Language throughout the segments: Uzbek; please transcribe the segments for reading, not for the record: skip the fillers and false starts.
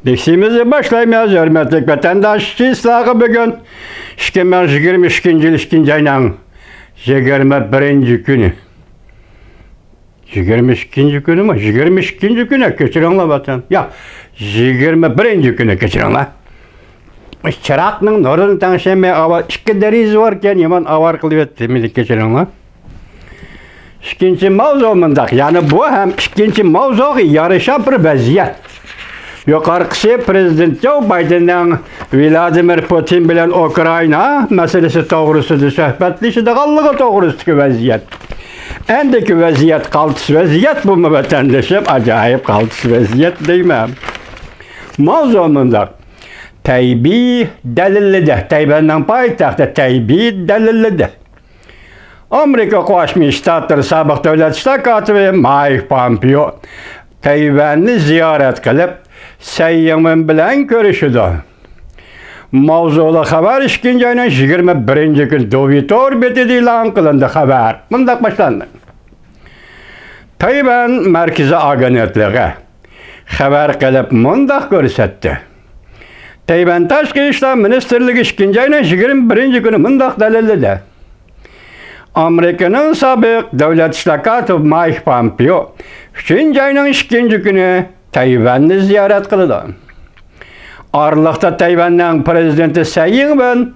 Dersimizi başlaymayız, hürmetli vatandaşçı ıslahı bugün 2022 yıl 2. ayının 21. günü. 22. günü mü? 22. güne geçirenler vatan. Ya 21. güne geçirenler. Çırakның nurun tanışamay ava iki deriz varken yaman avar kılıp etmeli geçirenler. İkinci mavzumundaq, yani bu hem ikinci mavzu yarışa bir vaziyet. Yukarısı Prezident Joe Biden'ın Vladimir Putin bilen Ukrayna meselesi doğrusudur söhbetleşi qallığı doğrusudur vaziyet. Endeki vaziyet qaltısı vaziyet bu mu vatandaşım? Acayip qaltısı vaziyet deymem. Mavzumundaq. Taybi delilledi. Tayvan'ın payitaxtı Taybi delilledi. Amerika Qo'shma Shtatlar sobiq davlat ishlar kotibi Mike Pompeo Tayvanni ziyorat qilib, Sayyimin bilan ko'rishdi. Mavzuli xabar 2. ayning 21. kun Twitter betida e'lon qilindi xabar. Bundaq boshlandi. Tayvan markaziy agentligi xabar qilib bundaq ko'rsatdi. Tayvan Tashqi ishlar ministrligi 2. ayning 21. kuni bundaq dalilladi. Amerika'nın sobiq davlat ishlar kotibi Mike Pompeo 3. ayning 2. günü Tayvanni ziyorat qildi. Aralıqda Tayvanning prezidenti Tsai Ing-wen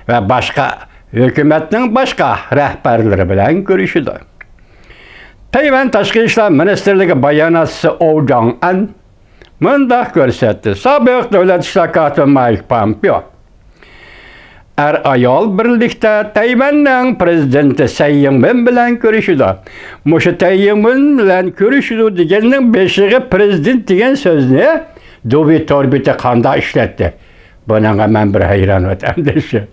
va boshqa hukumatning boshqa rahbarlari bilan ko'rishdi. Tayvan Tashqi ishlar ministrligi bayonotchisi O Jong-an bundaq ko'rsatdi. Sobiq davlat ishlar kotibi Mike Pompeo ayol birlikte Tayvan'ın prezidenti Tsai Ing-wen bilan ko'rishdi. Mushu Tsai Ing-wen bilan ko'rishdi deganning beshiga prezident degan so'zni Twitter qanday ishlatdi. Bunga men bir hayron vatandoshim.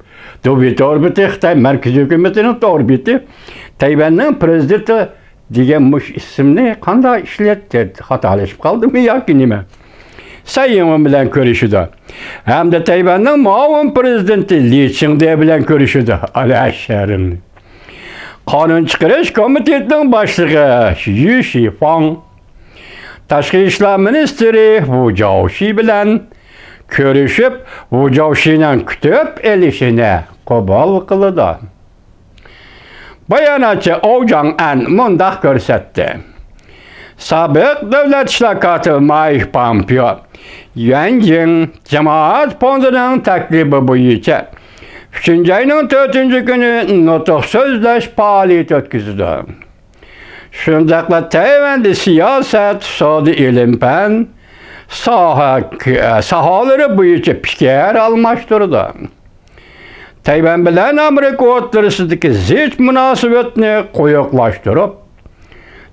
Twitter Xitoy markaziy hukumatining torbiti Tayvan'ın prezidenti degan mush ismni qanday ishlatdi? Xatolashib qoldimi yoki nima? Tsai Ing-wen bilan ko'rishdi. Hamda Tayvan'ın muavin prezidenti Li Chingde bilan ko'rishdi. Alasharim. Qonun chiqarish komitetining boshlig'i Yu Shifang, Tashqi ishlar ministri Wu Zhaoxi bilan ko'rishib, Wu Zhaoxining kutib elishini qabul qildi. Bayonotchi O Jong-an bundaq ko'rsatdi. Sobiq davlat ishlar kotibi Mike Pompeo Yanjing jamoat fondining taklifi bo'yicha 3. ayning 4. günü nutq so'zlash faoliyati o'tkazdi. Shundaqla Tayvanda siyosat, iqtisodiy ilm-fan sohalari bo'yicha fikr almashtirdi. Tayvan bilan Amerika o'rtasidagi zich munosabatni quyuqlashtirib,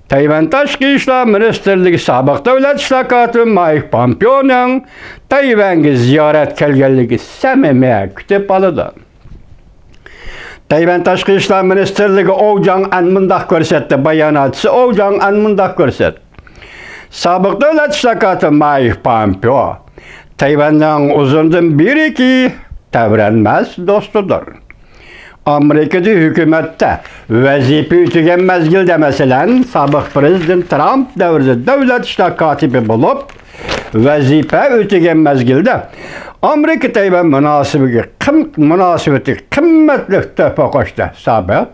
Tayvan Tashqi ishlar ministrligi sobiq davlat ishlar kotibi Mike Pompeo'ning Tayvanga ziyorat qilganligi samimiy kutib oldi. Tayvan Tashqi ishlar ministrligi O Jong-an bundaq ko'rsatdi. Bayonotchisi O Jong-an bundaq ko'rsatdi. Sobiq davlat ishlar kotibi Mike Pompeo Tayvanning uzundan beri tavranmas do'stidir. Amerika'da hükümette vazife ütügen mezgilde mesela sobiq prezident Trump davrida davlat ishlar kotibi bo'lib, vazife ütügen mezgilde Amerika Tayvan munosabati qimmatli tuhfa qo'shdi. Sobiq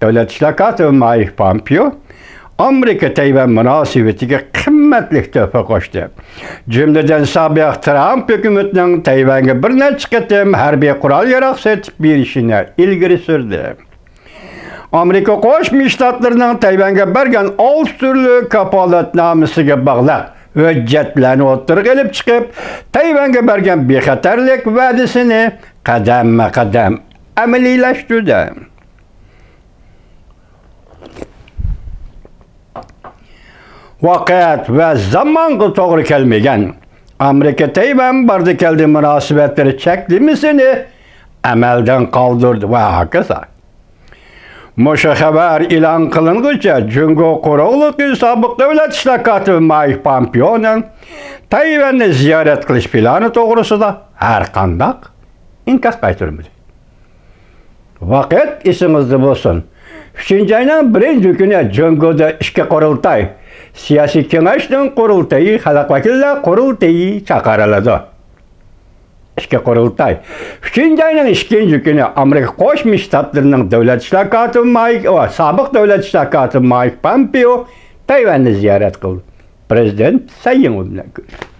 davlat ishlar kotibi Mike Pompeo Amerika Tayvan munosabatiga qimmatli tuhfa qo'shdi. Jumladan sobiq Trump hukumatining Tayvanga bir necha qatim harbiy qurol-yarog' sotib berishini ilgari surdi. Amerika Qo'shma Shtatlarining Tayvanga bergan 6 turli kafolatnomasiga bog'liq hujjatlarni o'tirg'a olib chiqib, Tayvanga bergan bexatarlik va'dasini qadam-qadam amaliylashtirdi. Vaqt va zamonga to'g'ri kelmagan Amerika Tayvan barda keldi munosabatlari cheklamasini amaldan qoldirdi va hokazo. Mushu xabar e'lon qilinguncha Jungo quruqligi sobiq davlat ishlar kotibi Mike Pompeo'ning Tayvanni ziyorat qilish plani to'g'risida har qanday inkos qaytarmadi. Vaqt esingizda bo'lsin. 3. ayning 1. kuni Jungoda ishga qurultay siyasi kengaşning qurultayı, xalq vakillar qurultayı chaqariladi. İşki qurultay. 3-nji ayning 2-nji kuni Amerika Qo'shma Shtatlarining davlat ishlar kotibi sobiq davlat ishlar kotibi Mike Pompeo Tayvanni ziyorat qildi. Prezident Tsai Ing-wen bilan ko'rishdi.